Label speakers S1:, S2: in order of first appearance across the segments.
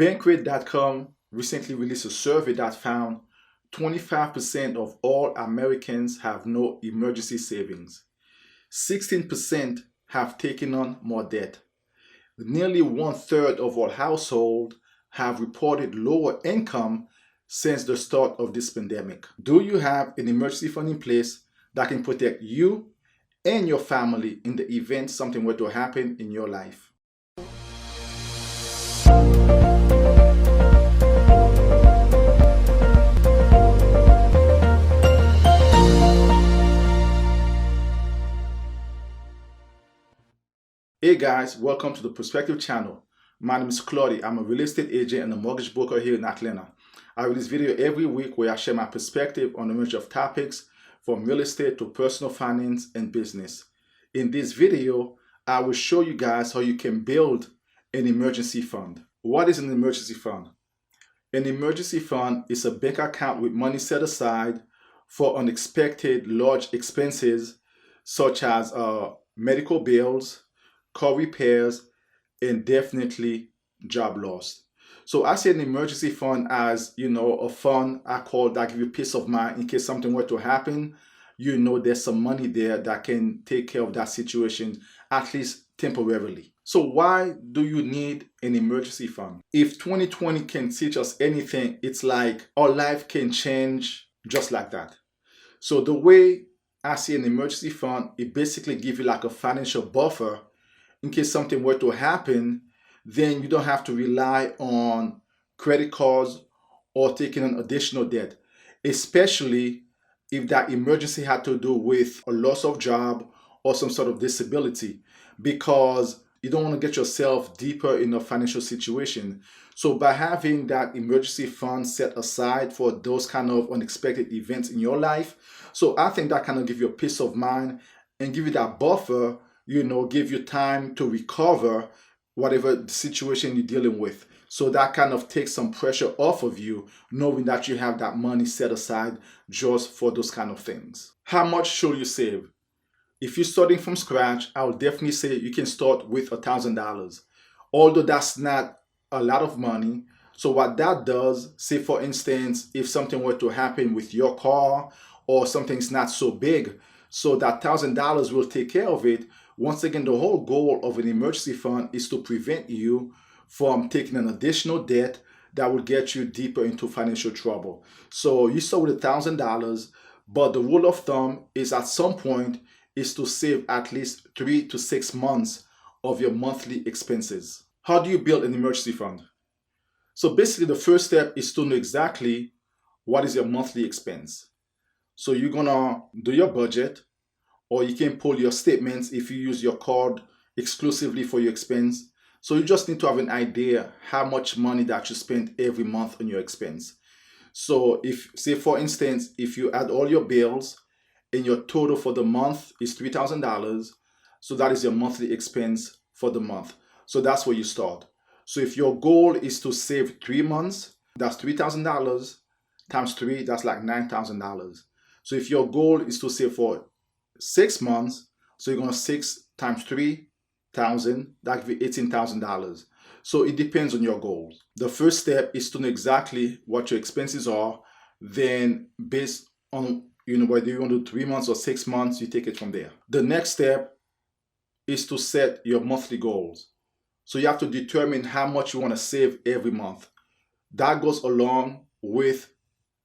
S1: Bankrate.com recently released a survey that found 25% of all Americans have no emergency savings. 16% have taken on more debt. Nearly 1/3 of all households have reported lower income since the start of this pandemic. Do you have an emergency fund in place that can protect you and your family in the event something were to happen in your life? Hey guys, welcome to the Perspective channel. My name is Claudia. I'm a real estate agent and a mortgage broker here in Atlanta. I release video every week where I share my perspective on a range of topics from real estate to personal finance and business. In this video, I will show you guys how you can build an emergency fund. What is an emergency fund? An emergency fund is a bank account with money set aside for unexpected large expenses such as medical bills, car repairs, and definitely job loss. So I see an emergency fund as, a fund I call that give you peace of mind in case something were to happen. There's some money there that can take care of that situation, at least temporarily. So why do you need an emergency fund? If 2020 can teach us anything, it's like our life can change just like that. So the way I see an emergency fund, it basically gives you like a financial buffer in case something were to happen. Then you don't have to rely on credit cards or taking on additional debt, especially if that emergency had to do with a loss of job or some sort of disability, because you don't want to get yourself deeper in a financial situation. So by having that emergency fund set aside for those kind of unexpected events in your life, so I think that kind of give you a peace of mind and give you that buffer, give you time to recover whatever the situation you're dealing with. So that kind of takes some pressure off of you, knowing that you have that money set aside just for those kind of things. How much should you save? If you're starting from scratch, I would definitely say you can start with $1,000. Although that's not a lot of money. So what that does, say for instance, if something were to happen with your car or something's not so big, so that $1,000 will take care of it. Once again, the whole goal of an emergency fund is to prevent you from taking an additional debt that will get you deeper into financial trouble. So you start with $1,000, but the rule of thumb is at some point is to save at least 3 to 6 months of your monthly expenses. How do you build an emergency fund? So basically the first step is to know exactly what is your monthly expense. So you're gonna do your budget, or you can pull your statements if you use your card exclusively for your expense. So you just need to have an idea how much money that you spend every month on your expense. So if, say for instance, if you add all your bills and your total for the month is $3,000, so that is your monthly expense for the month. So that's where you start. So if your goal is to save 3 months, that's $3,000 times 3, that's like $9,000. So if your goal is to save for 6 months, so you're going to 6 times 3,000, that give you $18,000. So it depends on your goals. The first step is to know exactly what your expenses are. Then based on whether you want to do 3 months or 6 months, you take it from there. The next step is to set your monthly goals. So you have to determine how much you want to save every month. That goes along with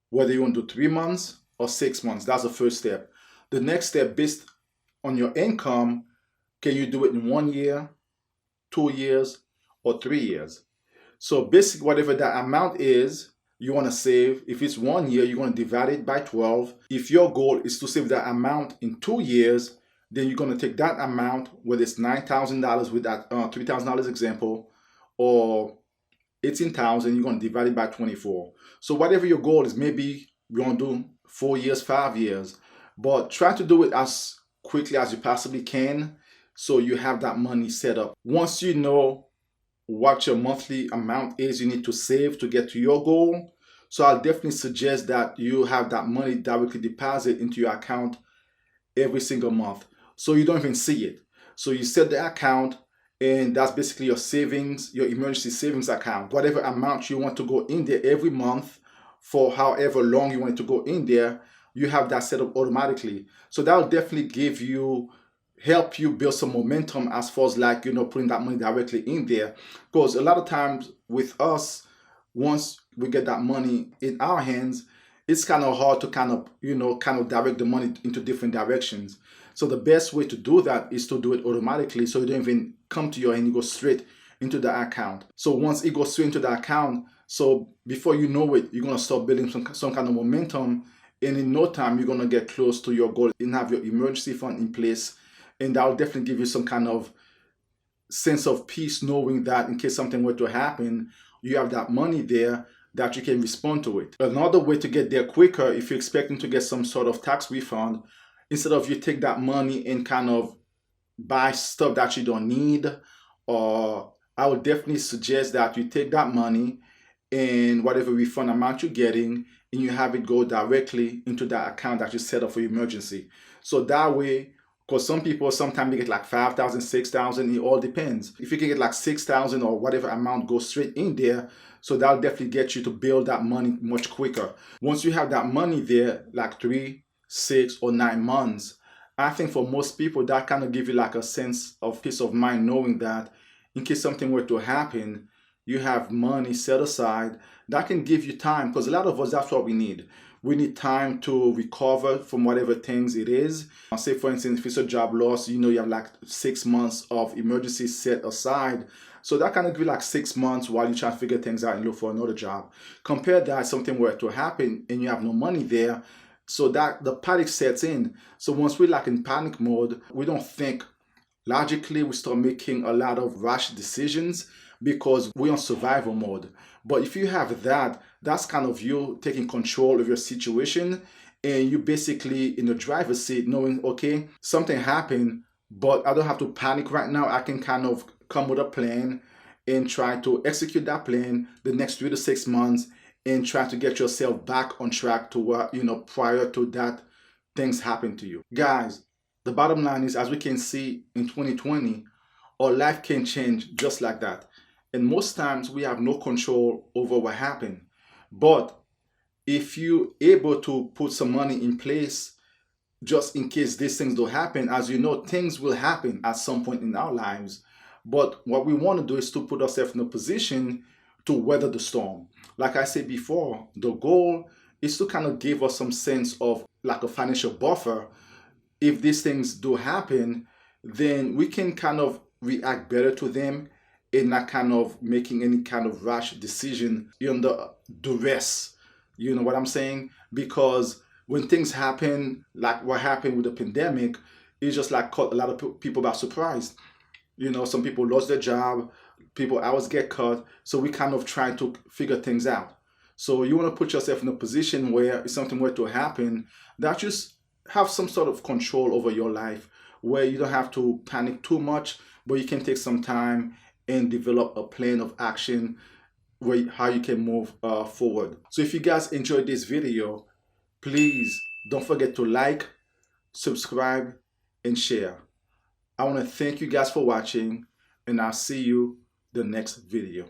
S1: whether you want to do 3 months or 6 months. That's the first step. The next step, based on your income, can you do it in 1 year, 2 years, or 3 years? So basically, whatever that amount is you want to save, if it's 1 year, you're going to divide it by 12. If your goal is to save that amount in 2 years, then you're going to take that amount, whether it's $9,000 with that $3,000 example, or $18,000, you're going to divide it by 24. So whatever your goal is, maybe you're going to do 4 years, 5 years, but try to do it as quickly as you possibly can so you have that money set up. Once you know what your monthly amount is you need to save to get to your goal, so I'll definitely suggest that you have that money directly deposit into your account every single month so you don't even see it. So you set the account And that's basically your savings, your emergency savings account. Whatever amount you want to go in there every month for however long you want it to go in there, you have that set up automatically. So that will definitely help you build some momentum as far as like, putting that money directly in there. Because a lot of times with us, once we get that money in our hands, it's kind of hard to kind of direct the money into different directions. So the best way to do that is to do it automatically, so you don't even come to your hand, you go straight into the account. So once it goes straight into the account, so before you know it, you're gonna start building some kind of momentum, and in no time you're gonna get close to your goal and have your emergency fund in place, and that will definitely give you some kind of sense of peace, knowing that in case something were to happen, you have that money there that you can respond to it. Another way to get there quicker, if you're expecting to get some sort of tax refund, instead of you take that money and kind of buy stuff that you don't need, or I would definitely suggest that you take that money and whatever refund amount you're getting, and you have it go directly into that account that you set up for your emergency. So that way, because some people sometimes they get like 5,000, 6,000, it all depends. If you can get like 6,000 or whatever amount, go straight in there. So that'll definitely get you to build that money much quicker. Once you have that money there, like 3, 6, or 9 months, I think for most people that kind of give you like a sense of peace of mind, knowing that in case something were to happen, you have money set aside that can give you time. Because a lot of us, that's what we need. We need time to recover from whatever things it is. Say for instance, if it's a job loss, you have like 6 months of emergency set aside. So that kind of give you like 6 months while you try to figure things out and look for another job. Compare that, something were to happen and you have no money there, so that the panic sets in. So once we're like in panic mode, we don't think logically, we start making a lot of rash decisions because we're on survival mode. But if you have that, that's kind of you taking control of your situation, and you basically in the driver's seat knowing, okay, something happened, but I don't have to panic right now. I can kind of come with a plan and try to execute that plan the next 3 to 6 months, and try to get yourself back on track to what, prior to that things happen to you. Guys, the bottom line is, as we can see in 2020, our life can change just like that. And most times we have no control over what happened. But if you're able to put some money in place just in case these things don't happen, as you know, things will happen at some point in our lives. But what we want to do is to put ourselves in a position to weather the storm. Like I said before, the goal is to kind of give us some sense of like a financial buffer. If these things do happen, then we can kind of react better to them and not kind of making any kind of rash decision under duress. You know what I'm saying? Because when things happen, like what happened with the pandemic, it just like caught a lot of people by surprise. Some people lost their job, hours get cut, so we kind of try to figure things out. So you want to put yourself in a position where if something were to happen, that you have some sort of control over your life, where you don't have to panic too much, but you can take some time and develop a plan of action how you can move forward. So if you guys enjoyed this video, please don't forget to like, subscribe, and share. I want to thank you guys for watching, and I'll see you the next video.